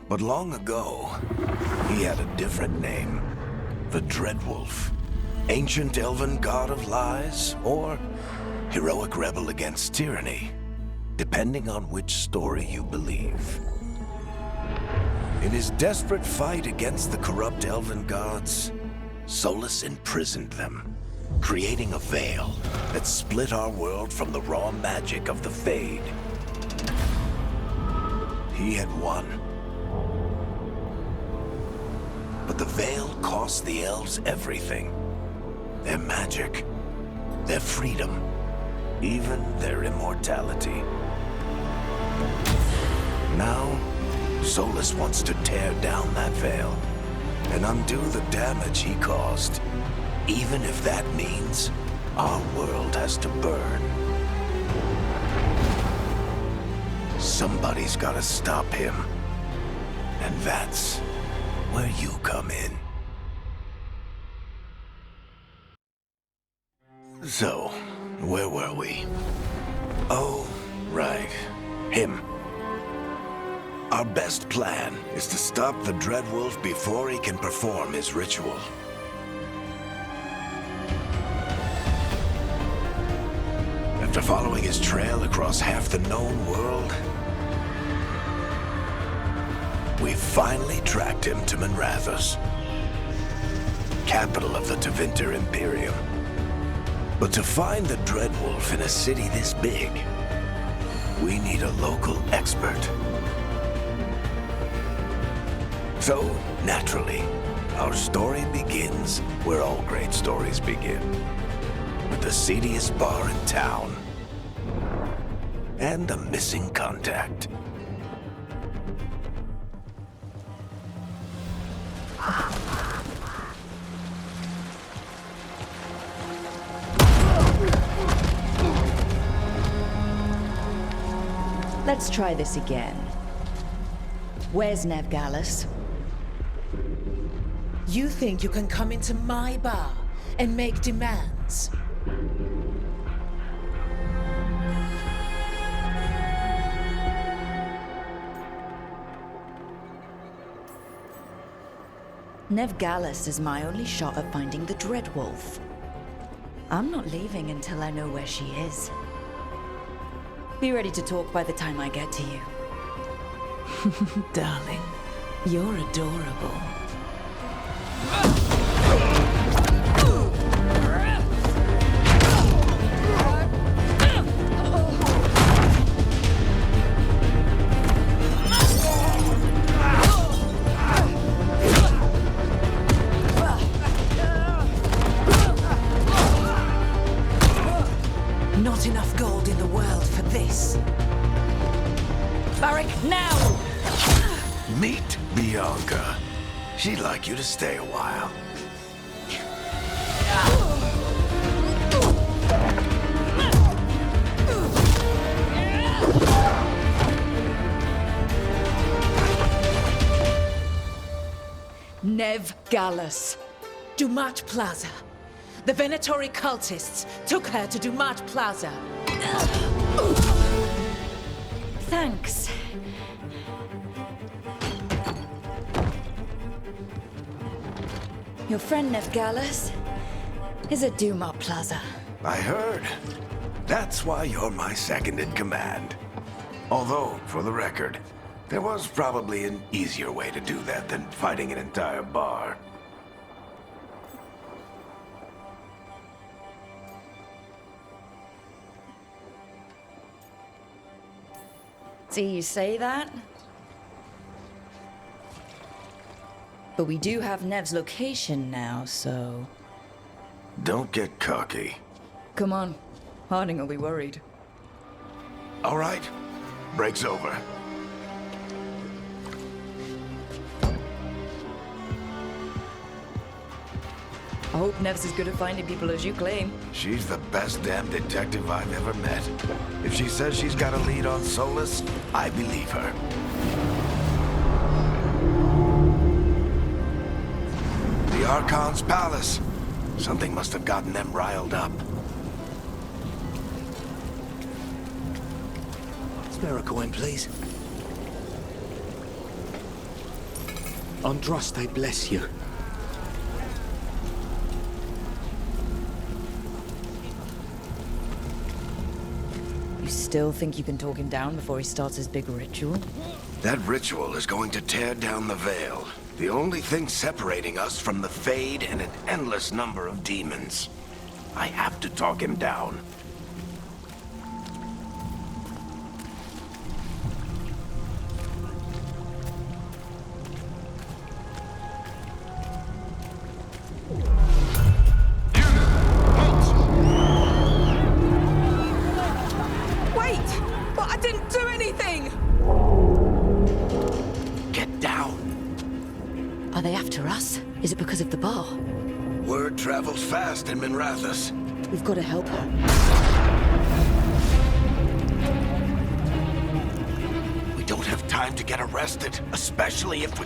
But long ago, he had a different name. The Dreadwolf. Ancient elven god of lies, or heroic rebel against tyranny, depending on which story you believe. In his desperate fight against the corrupt elven gods, Solas imprisoned them, creating a veil that split our world from the raw magic of the Fade. He had won. But the veil cost the elves everything. Their magic, their freedom, even their immortality. Now, Solas wants to tear down that veil and undo the damage he caused, even if that means our world has to burn. Somebody's gotta stop him, and that's where you come in. So, where were we? Oh, right. Him. Our best plan is to stop the Dreadwolf before he can perform his ritual. After following his trail across half the known world, we finally tracked him to Minrathous, capital of the Tevinter Imperium. But to find the Dreadwolf in a city this big, we need a local expert. So, naturally, our story begins where all great stories begin. With the seediest bar in town. And a missing contact. Let's try this again. Where's Nev Gallus? You think you can come into my bar and make demands? Nev Gallus is my only shot at finding the Dreadwolf. I'm not leaving until I know where she is. Be ready to talk by the time I get to you. Darling, you're adorable. Not enough gold in the world for this. Varric, now! Meet Bianca. She'd like you to stay a while. Nev Gallus. Dumat Plaza. The Venatori cultists took her to Dumat Plaza. Thanks. Your friend Nev Gallus is at Dumat Plaza. I heard. That's why you're my second in command. Although, for the record, there was probably an easier way to do that than fighting an entire bar. See, you say that? But we do have Nev's location now, so... Don't get cocky. Come on. Harding will be worried. All right. Break's over. I hope Nev's as good at finding people as you claim. She's the best damn detective I've ever met. If she says she's got a lead on Solas, I believe her. The Archon's palace. Something must have gotten them riled up. Spare a coin, please. Andraste bless you. You still think you can talk him down before he starts his big ritual? That ritual is going to tear down the Veil. The only thing separating us from the Fade and an endless number of demons. I have to talk him down. Wait! But I didn't do anything! Get down. Are they after us? Is it because of the bar? Word travels fast in Minrathous. We've got to help her. We don't have time to get arrested, especially if we...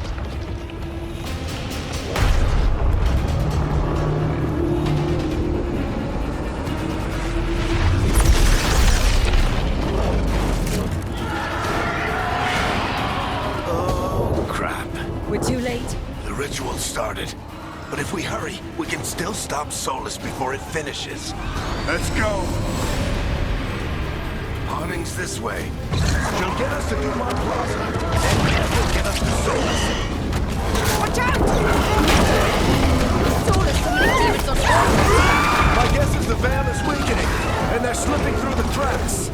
Oh, crap. We're too late. The ritual started. But if we hurry, we can still stop Solus before it finishes. Let's go! Harding's this way. She'll get us to Dumont Plaza, and Nev will get us to Solus. Watch out! Solus, so many demons on fire! My guess is the Veil is weakening, and they're slipping through the cracks.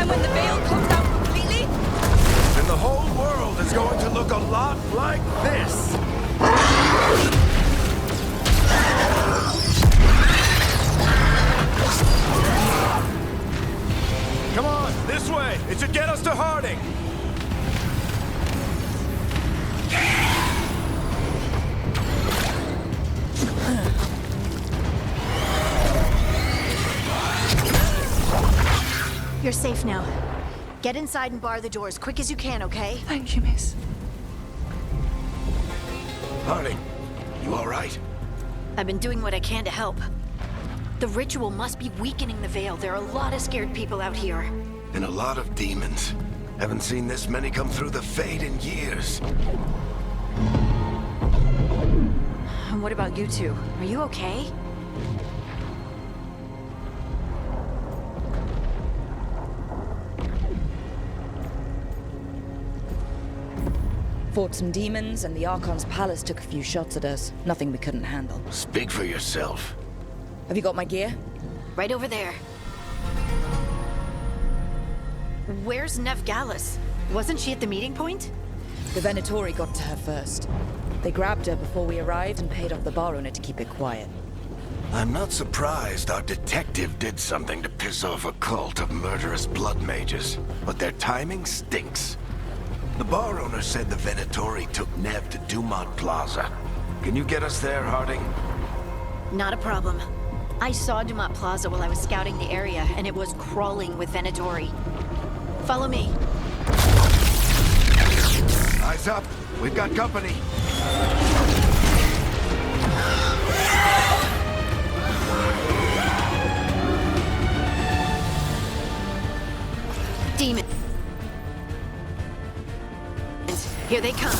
And when the veil comes out completely, And the whole world is going to look a lot like this. Come on, this way. It should get us to Harding. You're safe now. Get inside and bar the door as quick as you can, okay? thank you, miss. Harding, you all right? I've been doing what I can to help. The ritual must be weakening the Veil. There are a lot of scared people out here. And a lot of demons. Haven't seen this many come through the Fade in years. And what about you two? Are you okay? Fought some demons, and the Archon's palace took a few shots at us. Nothing we couldn't handle. Speak for yourself. Have you got my gear? Right over there. Where's Nev Gallus? Wasn't she at the meeting point? The Venatori got to her first. They grabbed her before we arrived and paid off the bar owner to keep it quiet. I'm not surprised our detective did something to piss off a cult of murderous blood mages, but their timing stinks. The bar owner said the Venatori took Nev to Dumont Plaza. Can you get us there, Harding? Not a problem. I saw Dumont Plaza while I was scouting the area, and it was crawling with Venatori. Follow me. Eyes up. We've got company. Demon. Here they come.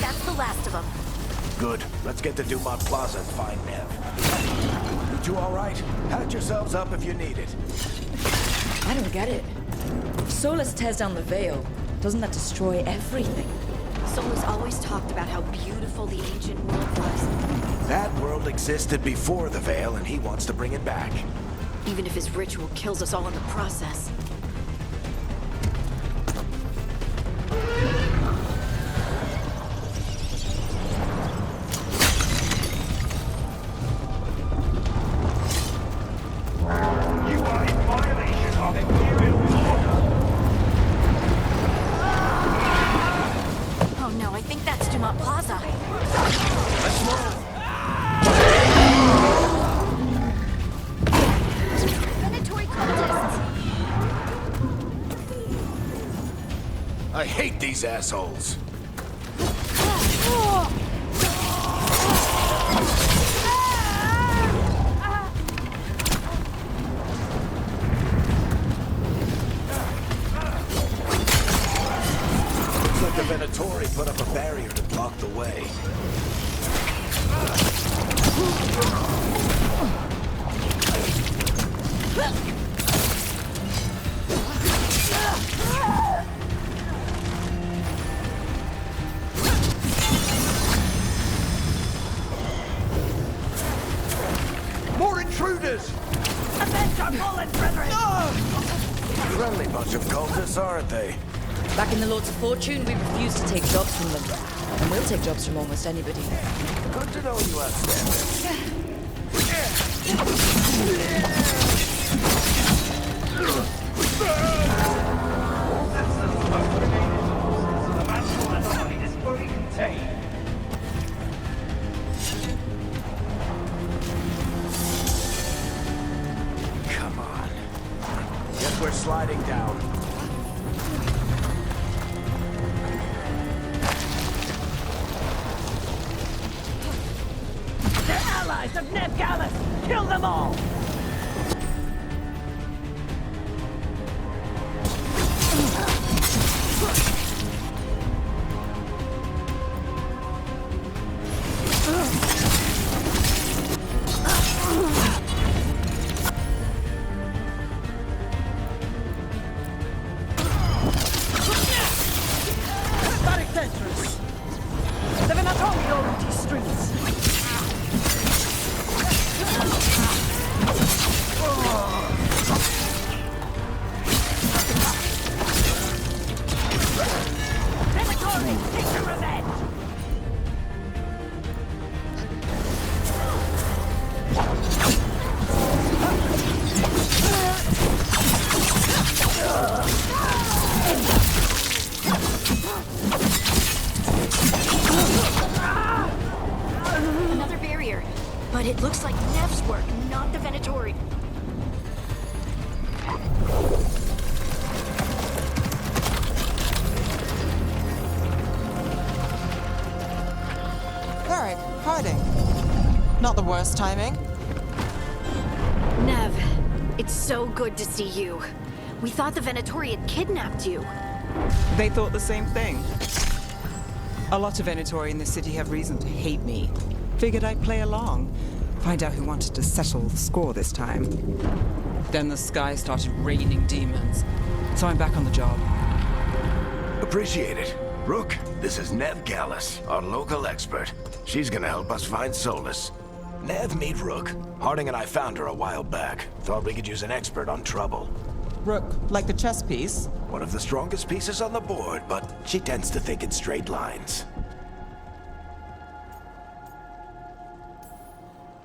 That's the last of them. Good. Let's get to Dumont Plaza and find Nev. You two all right? Patch yourselves up if you need it. I don't get it. If Solus tears down the Veil, doesn't that destroy everything? Solus always talked about how beautiful the ancient world was. That world existed before the Veil, and he wants to bring it back. Even if his ritual kills us all in the process. You are in violation of Imperial order. Oh no, I think that's Dumont Plaza. Let's move. these assholes. Looks like the Venatori put up a barrier to block the way. More intruders! Avenge our fallen brethren! Friendly bunch of cultists, aren't they? Back in the Lords of Fortune, we refuse to take jobs from them. And we'll take jobs from almost anybody. Good to know you outstanding. The magical anomaly is fully contained. Come on. Guess we're sliding down. They're allies of Ned Gallus! Kill them all! Body sentries! The Venatori over these streets! Venatori, take your revenge! Another barrier. But it looks like Nev's work, not the Venatori. Varric, hiding. Not the worst timing. Nev, it's so good to see you. We thought the Venatori had kidnapped you. They thought the same thing. A lot of Venatori in this city have reason to hate me. Figured I'd play along. Find out who wanted to settle the score this time. Then the sky started raining demons. So I'm back on the job. Appreciate it. Rook, this is Nev Gallus, our local expert. She's gonna help us find Solus. Nev, meet Rook. Harding and I found her a while back. Thought we could use an expert on trouble. Rook, like the chess piece? One of the strongest pieces on the board, but she tends to think in straight lines.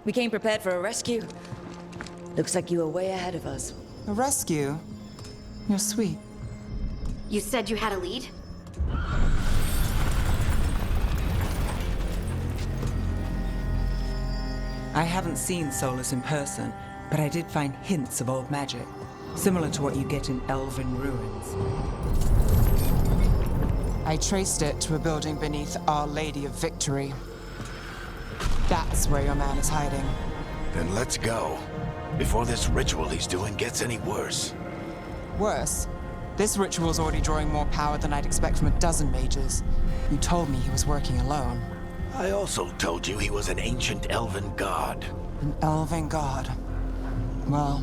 We came prepared for a rescue. Looks like you were way ahead of us. A rescue? You're sweet. You said you had a lead? I haven't seen Solus in person, but I did find hints of old magic, similar to what you get in elven ruins. I traced it to a building beneath Our Lady of Victory. That's where your man is hiding. Then let's go. Before this ritual he's doing gets any worse. Worse, this ritual's already drawing more power than I'd expect from a dozen mages. You told me he was working alone. I also told you he was an ancient elven god. An elven god. Well,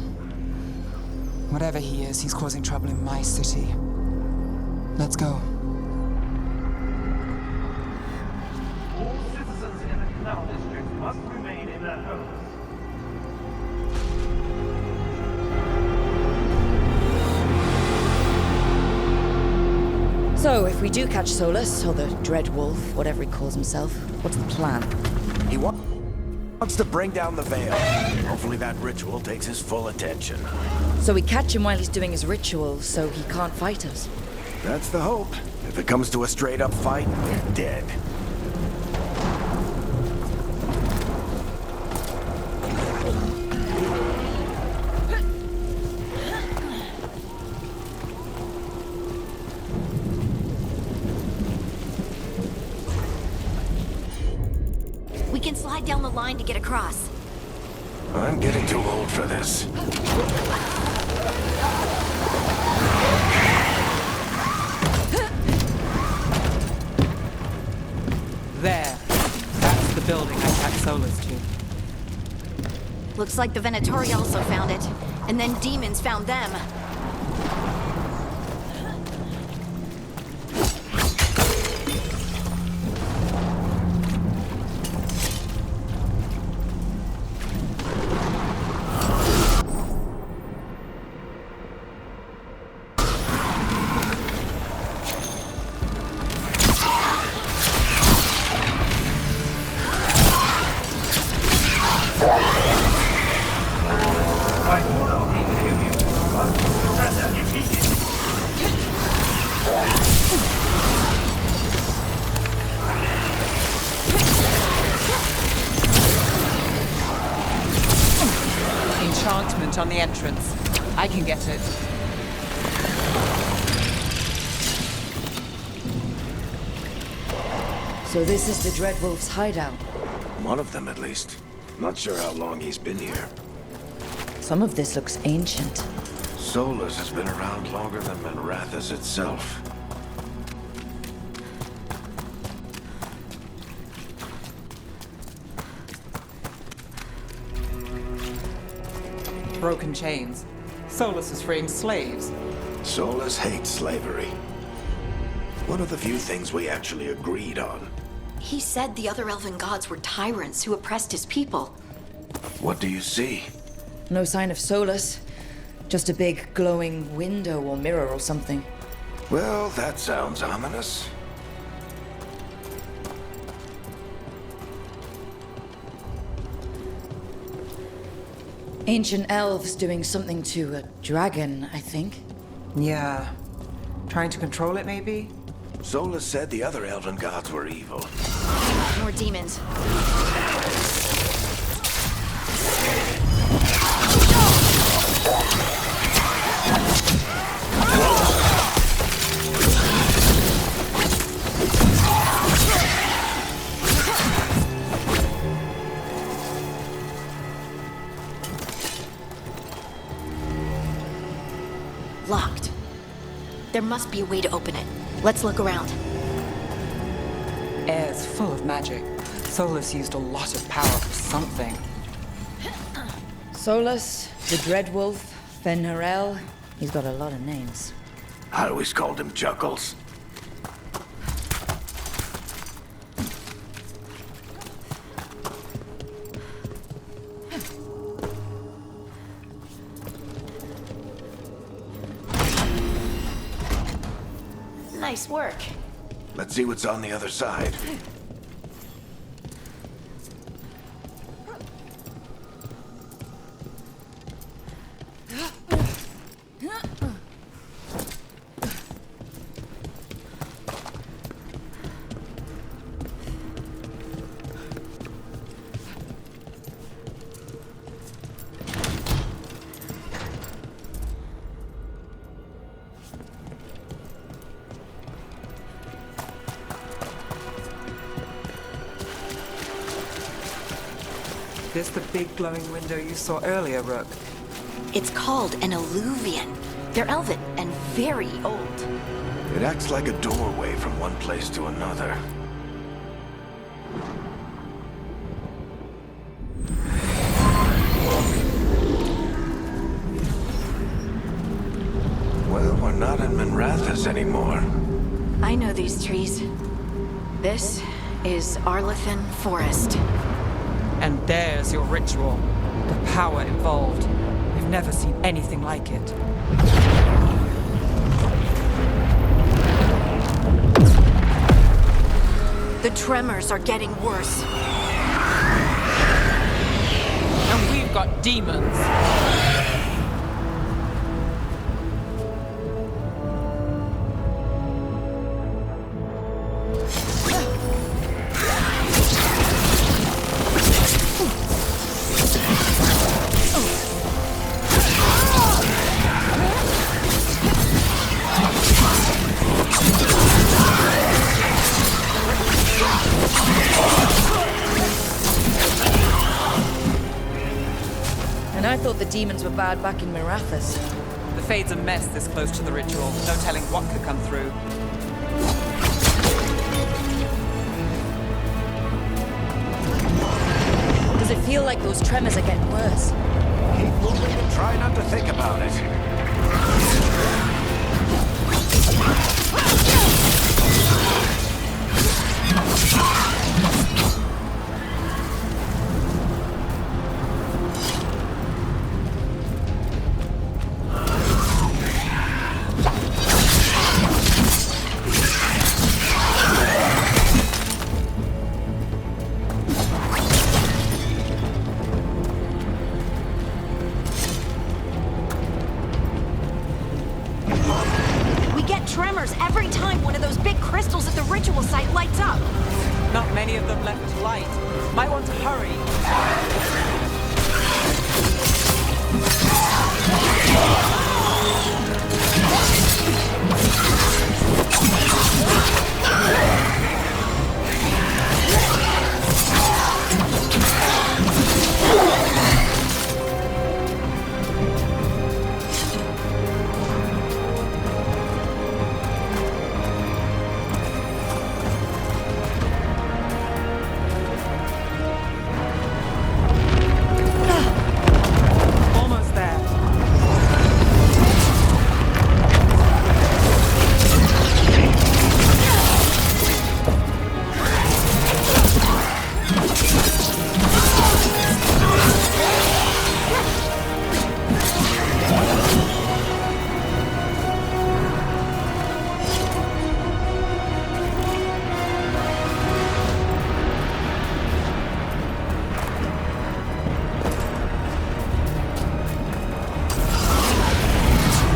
whatever he is, he's causing trouble in my city. Let's go. All citizens in the Canal District must remain in their homes. So, if we do catch Solus, or the Dread Wolf, whatever he calls himself, what's the plan? He wants to bring down the veil. Hopefully that ritual takes his full attention. So we catch him while he's doing his ritual, so he can't fight us. That's the hope. If it comes to a straight-up fight, we're dead. drag down the line to get across. I'm getting too old for this. There. That's the building I packed Solus to. Looks like the Venatori also found it, and then demons found them. Enchantment on the entrance. I can get it. So this is the Dreadwolf's hideout. One of them, at least. Not sure how long he's been here. Some of this looks ancient. Solus has been around longer than Minrathous itself. Broken chains. Solus is freeing slaves. Solus hates slavery. One of the few things we actually agreed on. He said the other elven gods were tyrants who oppressed his people. What do you see? No sign of Solus. Just a big glowing window or mirror or something. Well, that sounds ominous. Ancient elves doing something to a dragon, I think. Yeah. Trying to control it, maybe? Solus said the other elven gods were evil. More demons. Locked. There must be a way to open it. Let's look around. Air's full of magic. Solus used a lot of power for something. Solus, the Dreadwolf, Fen'Harel. He's got a lot of names. I always called him Chuckles. Nice work. Let's see what's on the other side. This the big glowing window you saw earlier, Rook? It's called an Illuvian. They're elven and very old. It acts like a doorway from one place to another. Well, we're not in Minrathous anymore. I know these trees. This is Arlathan Forest. And there's your ritual. The power involved. We've never seen anything like it. The tremors are getting worse. And we've got demons. I thought the demons were bad back in Mirathas. The Fade's a mess this close to the ritual. No telling what could come through. Does it feel like those tremors are getting worse? Keep moving and try not to think about it. Tremors every time one of those big crystals at the ritual site lights up. Not many of them left to light. Might want to hurry. Almost there.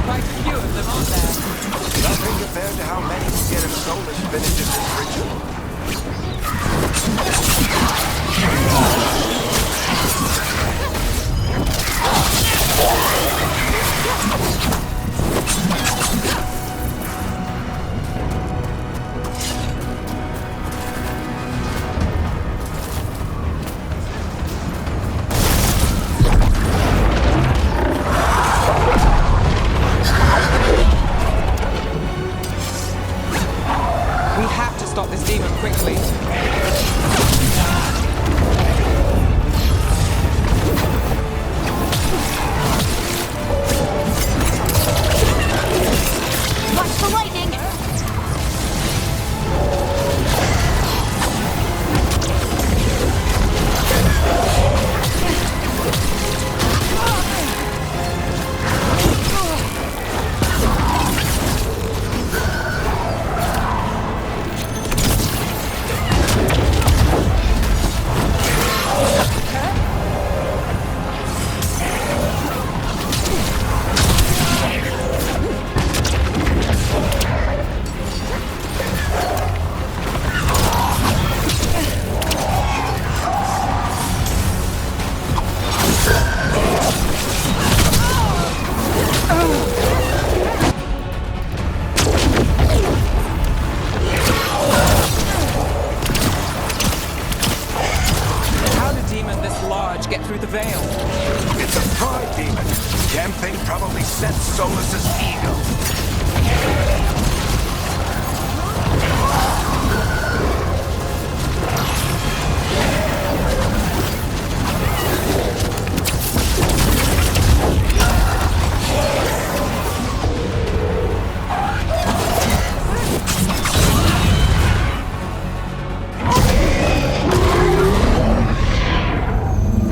Quite a few of them, aren't there? Nothing compared to how many will get if Solus finishes this ritual. We have to stop this demon quickly. Watch the lightning! How did a demon this large get through the veil? It's a pride demon. Damn thing probably sent Solus's ego.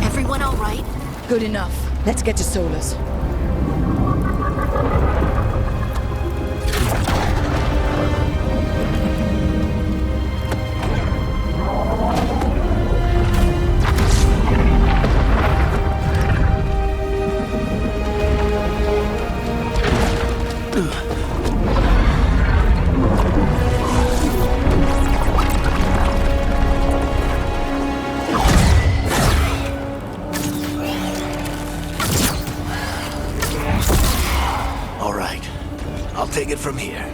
Everyone all right? Good enough. Let's get to Solus. All right. I'll take it from here.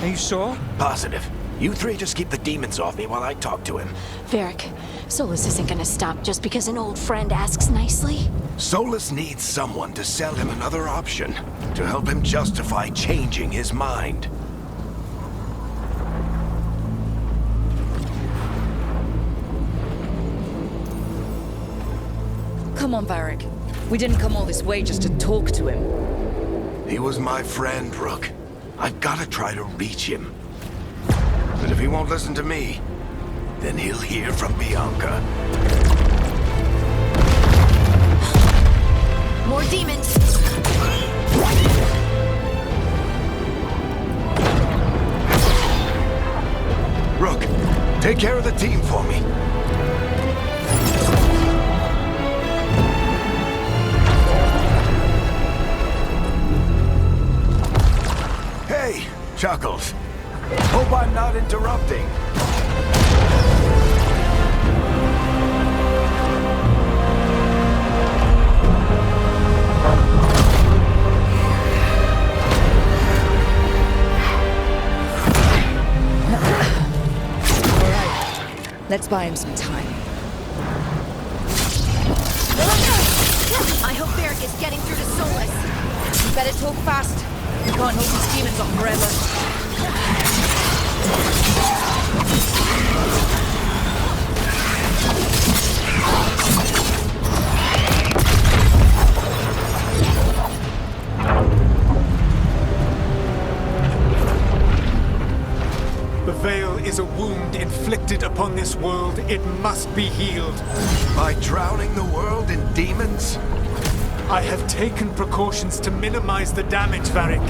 Are you sure? Positive. You three just keep the demons off me while I talk to him. Varric, Solus isn't gonna stop just because an old friend asks nicely. Solus needs someone to sell him another option, to help him justify changing his mind. Come on, Varric. We didn't come all this way just to talk to him. He was my friend, Rook. I've gotta try to reach him. But if he won't listen to me, then he'll hear from Bianca. More demons! Rook, take care of the team for me. Hey, Chuckles. Hope I'm not interrupting. Let's buy him some time. I hope Varric is getting through to Solus. You better talk fast. We can't hold these demons off forever. The Veil is a wound inflicted upon this world. It must be healed. By drowning the world in demons? I have taken precautions to minimize the damage, Varric.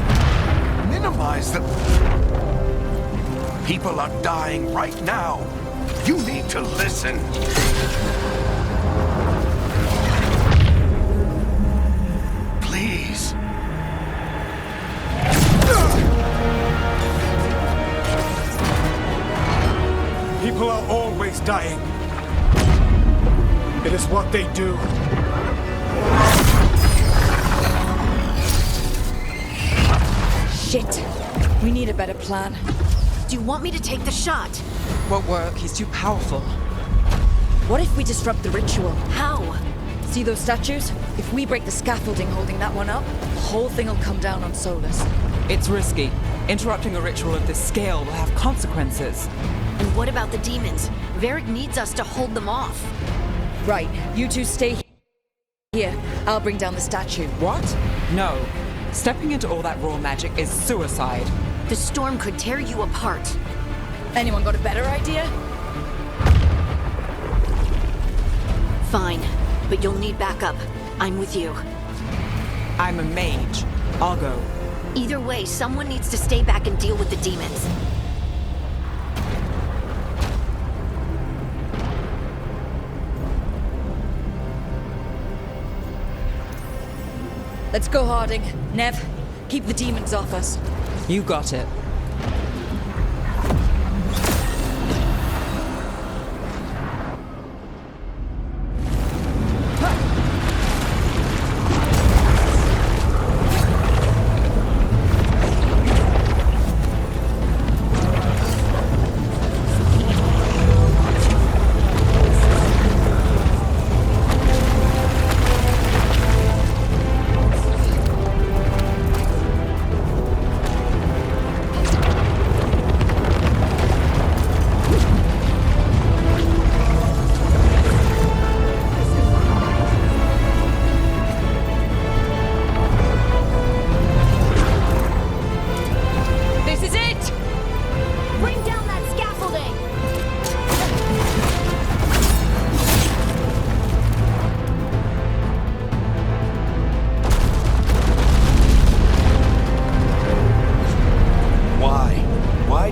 Minimize the... People are dying right now. You need to listen. Please. People are always dying. It is what they do. Shit. We need a better plan. Do you want me to take the shot? Won't work. He's too powerful. What if we disrupt the ritual? How? See those statues? If we break the scaffolding holding that one up, the whole thing will come down on Solus. It's risky. Interrupting a ritual of this scale will have consequences. And what about the demons? Varric needs us to hold them off. Right, you two stay here. I'll bring down the statue. What? No. Stepping into all that raw magic is suicide. The storm could tear you apart. Anyone got a better idea? Fine, but you'll need backup. I'm with you. I'm a mage. I'll go. Either way, someone needs to stay back and deal with the demons. Let's go, Harding. Nev, keep the demons off us. You got it.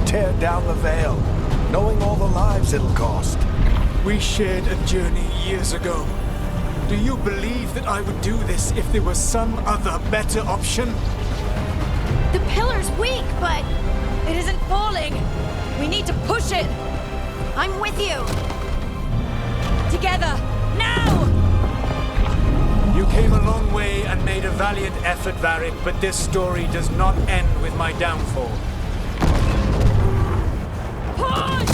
Tear down the Veil, knowing all the lives it'll cost. We shared a journey years ago. Do you believe that I would do this if there was some other better option? The pillar's weak, but It isn't falling. We need to push it. I'm with you. Together. Now! You came a long way and made a valiant effort, Varric, but this story does not end with my downfall. Push!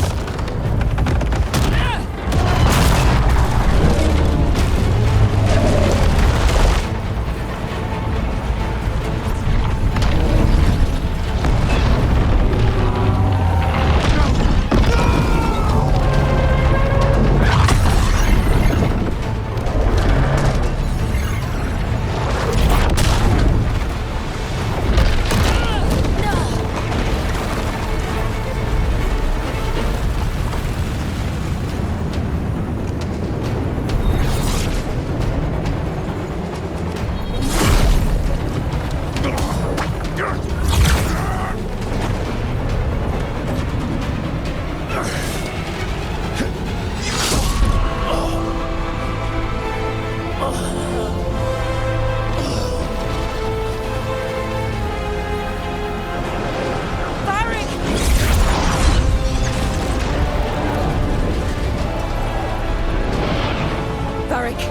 Varric!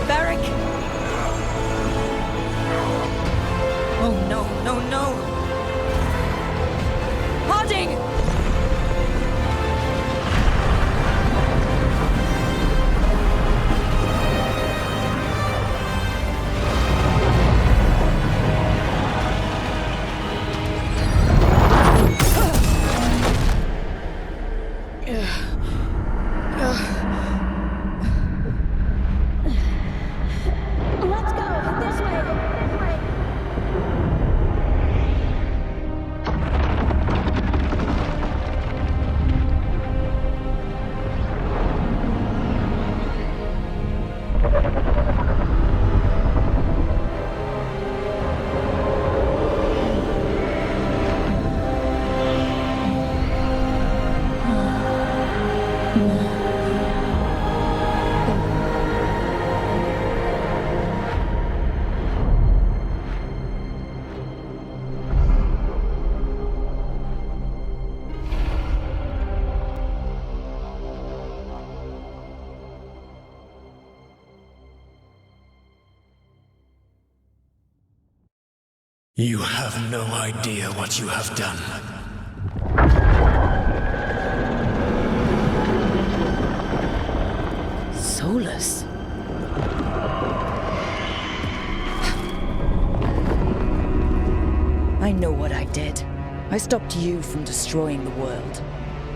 Varric! Oh no, no, no! Harding! Let's go! This way! This way! You have no idea what you have done. Solus? I know what I did. I stopped you from destroying the world.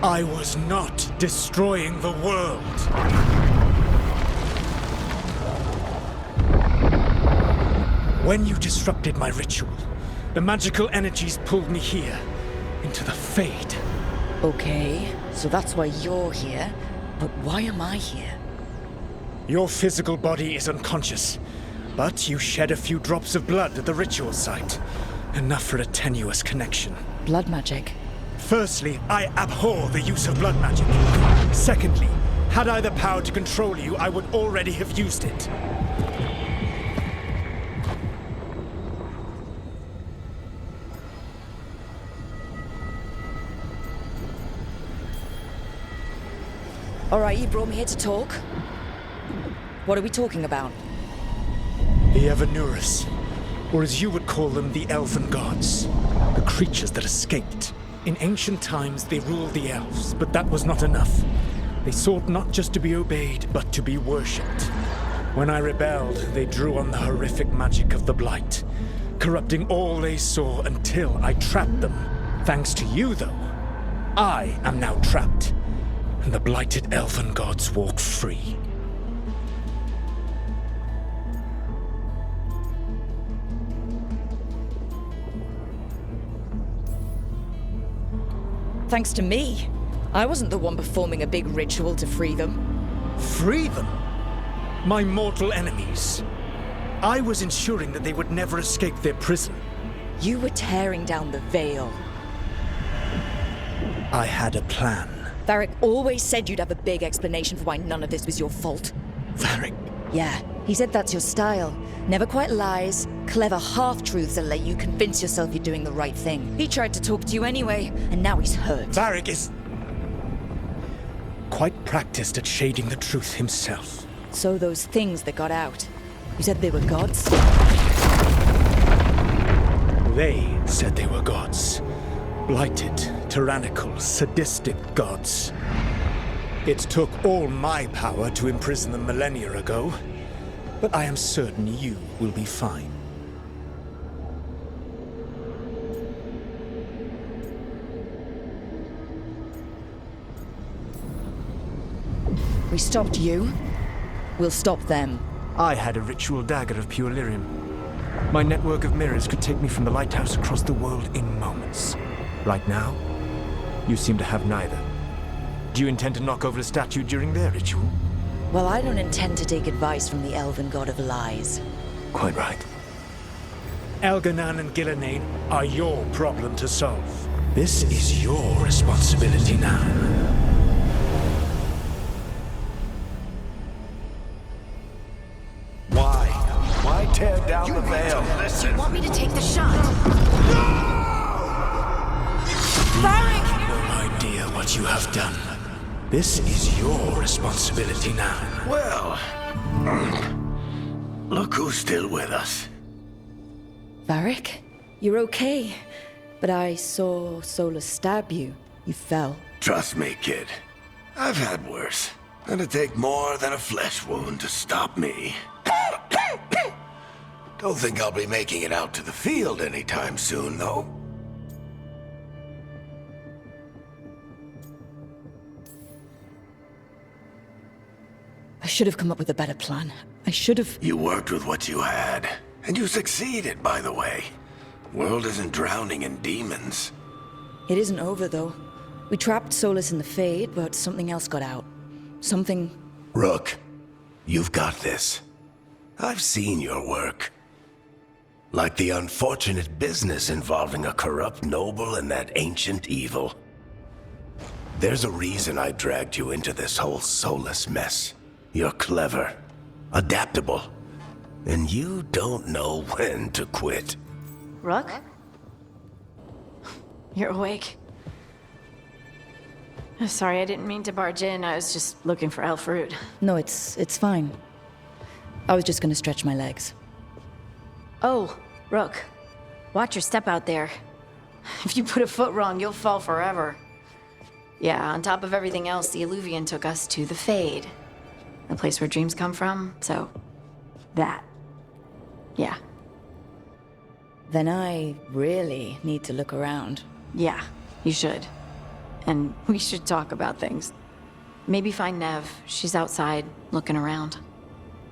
I was not destroying the world. When you disrupted my ritual, the magical energies pulled me here, into the Fade. Okay, so that's why you're here. But why am I here? Your physical body is unconscious, but you shed a few drops of blood at the ritual site. Enough for a tenuous connection. Blood magic. Firstly, I abhor the use of blood magic. Secondly, had I the power to control you, I would already have used it. Alright, you brought me here to talk. What are we talking about? The Evanurus, or as you would call them, the Elven Gods. The creatures that escaped. In ancient times, they ruled the elves, but that was not enough. They sought not just to be obeyed, but to be worshipped. When I rebelled, they drew on the horrific magic of the Blight, corrupting all they saw until I trapped them. Thanks to you, though, I am now trapped, and the blighted Elven Gods walk free. Thanks to me. I wasn't the one performing a big ritual to free them. Free them? My mortal enemies. I was ensuring that they would never escape their prison. You were tearing down the veil. I had a plan. Varric always said you'd have a big explanation for why none of this was your fault. Varric. Yeah, he said that's your style. Never quite lies, clever half-truths that let you convince yourself you're doing the right thing. He tried to talk to you anyway, and now he's hurt. Varric is quite practiced at shading the truth himself. So those things that got out, you said they were gods? They said they were gods. Blighted, tyrannical, sadistic gods. It took all my power to imprison them millennia ago, but I am certain you will be fine. We stopped you. We'll stop them. I had a ritual dagger of pure lyrium. My network of mirrors could take me from the lighthouse across the world in moments. Right now, you seem to have neither. Do you intend to knock over a statue during their ritual? Well, I don't intend to take advice from the Elven God of Lies. Quite right. Elganan and Gillenane are your problem to solve. This is your responsibility now. Why tear down the veil? You want me to take the shot? No idea what you have done. This is your responsibility now. Well, look who's still with us. Varric, you're okay. But I saw Solus stab you. You fell. Trust me, kid. I've had worse. It'd take more than a flesh wound to stop me. Don't think I'll be making it out to the field anytime soon, though. I should have come up with a better plan. I should have... You worked with what you had. And you succeeded, by the way. World isn't drowning in demons. It isn't over, though. We trapped Solus in the Fade, but something else got out. Something... Rook, you've got this. I've seen your work. Like the unfortunate business involving a corrupt noble and that ancient evil. There's a reason I dragged you into this whole Solus mess. You're clever, adaptable, and you don't know when to quit. Rook? You're awake. Sorry, I didn't mean to barge in. I was just looking for Elfroot. No, it's fine. I was just gonna stretch my legs. Oh, Rook. Watch your step out there. If you put a foot wrong, you'll fall forever. Yeah, on top of everything else, the Illuvian took us to the Fade. The place where dreams come from, so... that. Yeah. Then I really need to look around. Yeah, you should. And we should talk about things. Maybe find Nev. She's outside, looking around.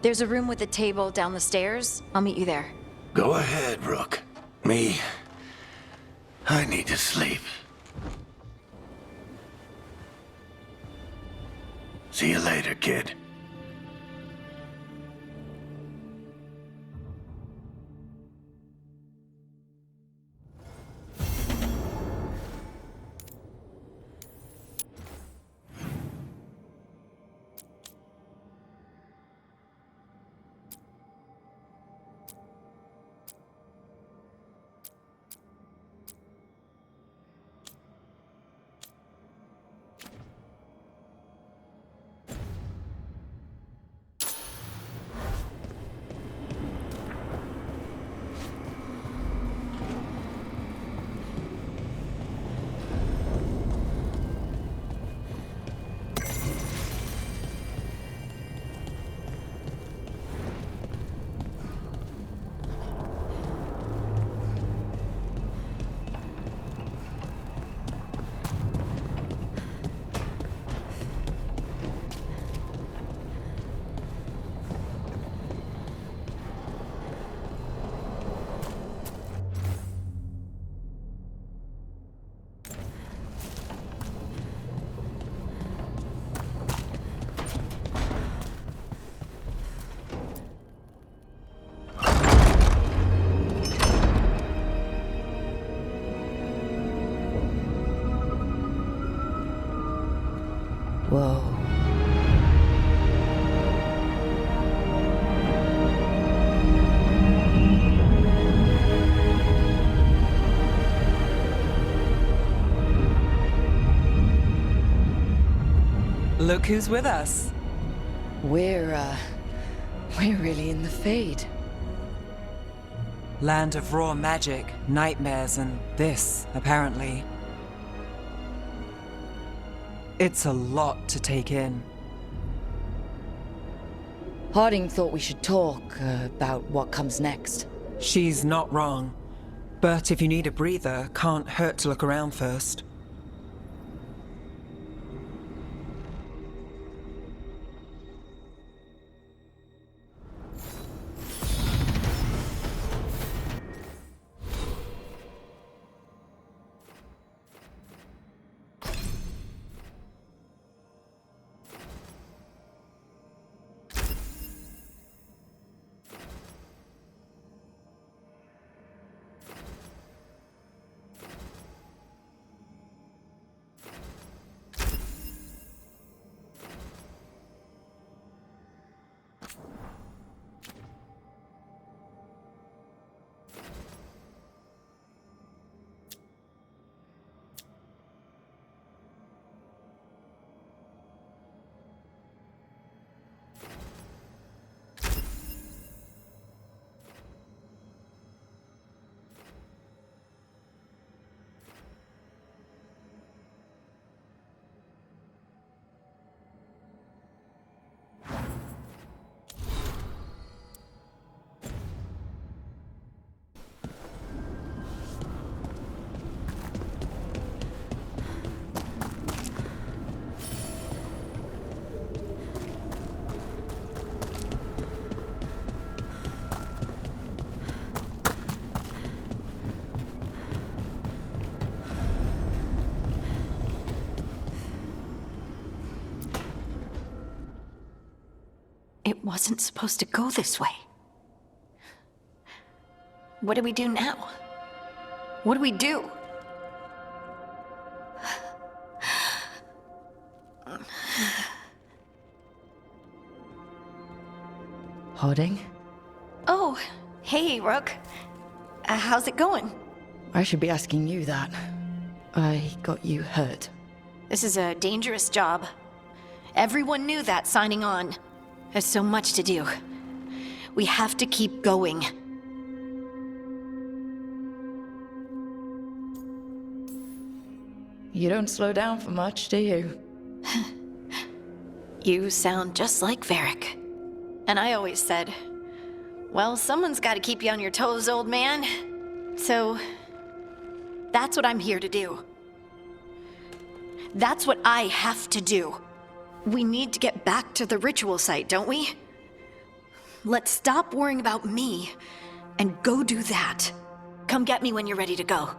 There's a room with a table down the stairs. I'll meet you there. Go ahead, Rook. I need to sleep. See you later, kid. Whoa. Look who's with us. We're really in the Fade. Land of raw magic, nightmares, and this, apparently. It's a lot to take in. Harding thought we should talk about what comes next. She's not wrong. But if you need a breather, can't hurt to look around first. It wasn't supposed to go this way. What do we do now? What do we do? Harding? Oh, hey, Rook. How's it going? I should be asking you that. I got you hurt. This is a dangerous job. Everyone knew that signing on. There's so much to do. We have to keep going. You don't slow down for much, do you? You sound just like Varric. And I always said, well, someone's got to keep you on your toes, old man. So, that's what I'm here to do. That's what I have to do. We need to get back to the ritual site, don't we? Let's stop worrying about me and go do that. Come get me when you're ready to go.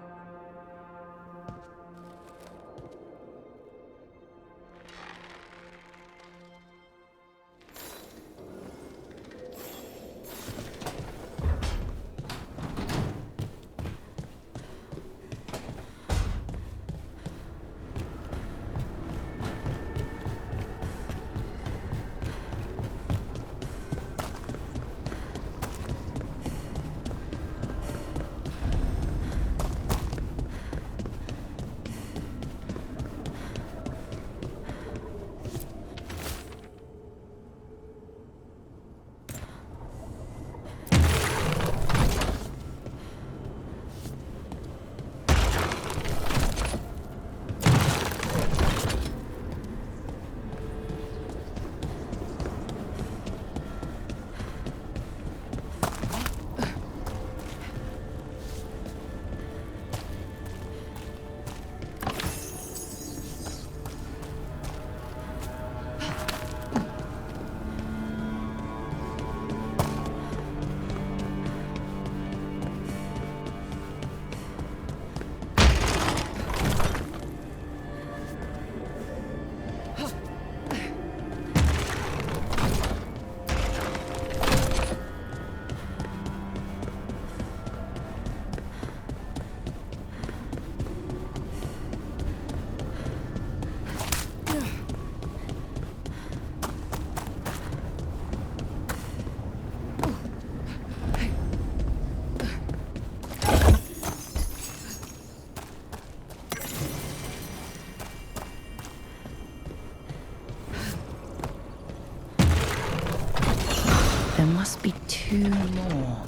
There must be 2 more.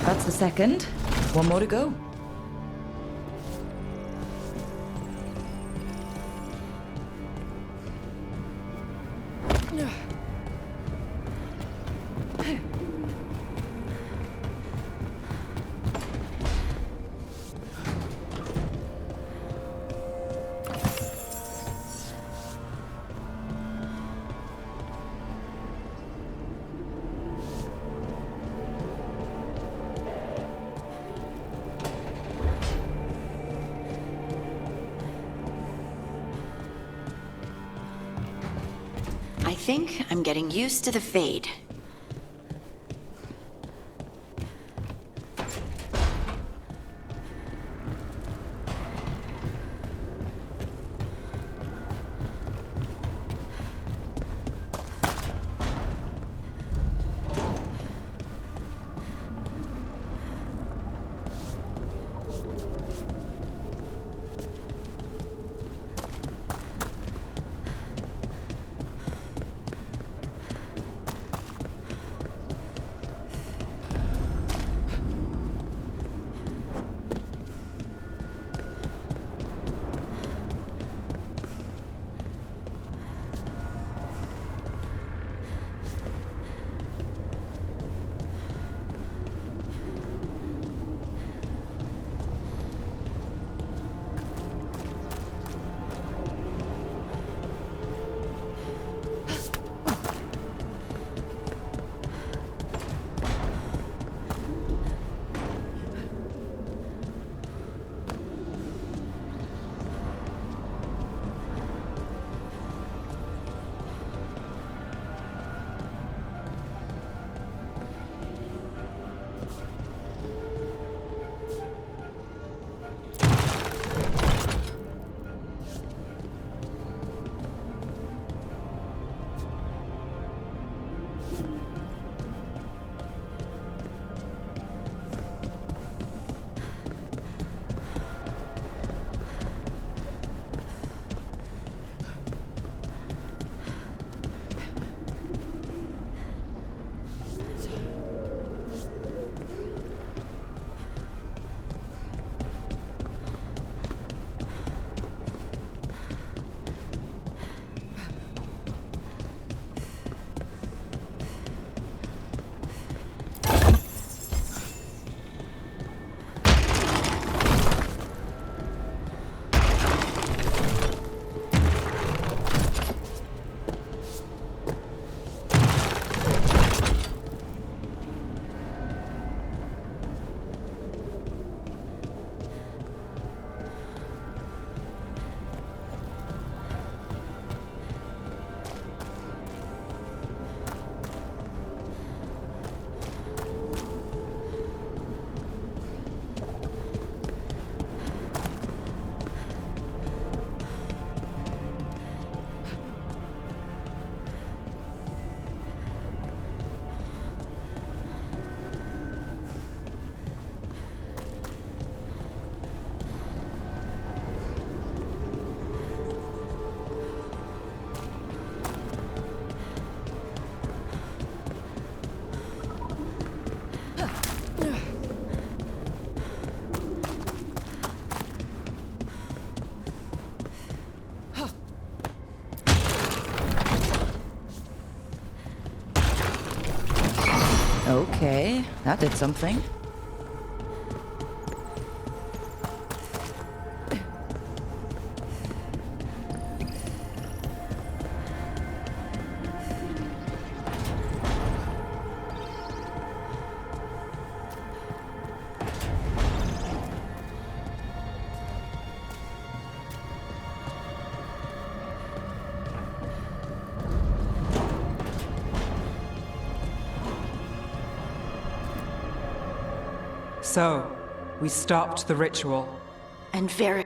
That's the second. 1 more to go. I think I'm getting used to the Fade. Okay, that did something. So, we stopped the ritual. And very...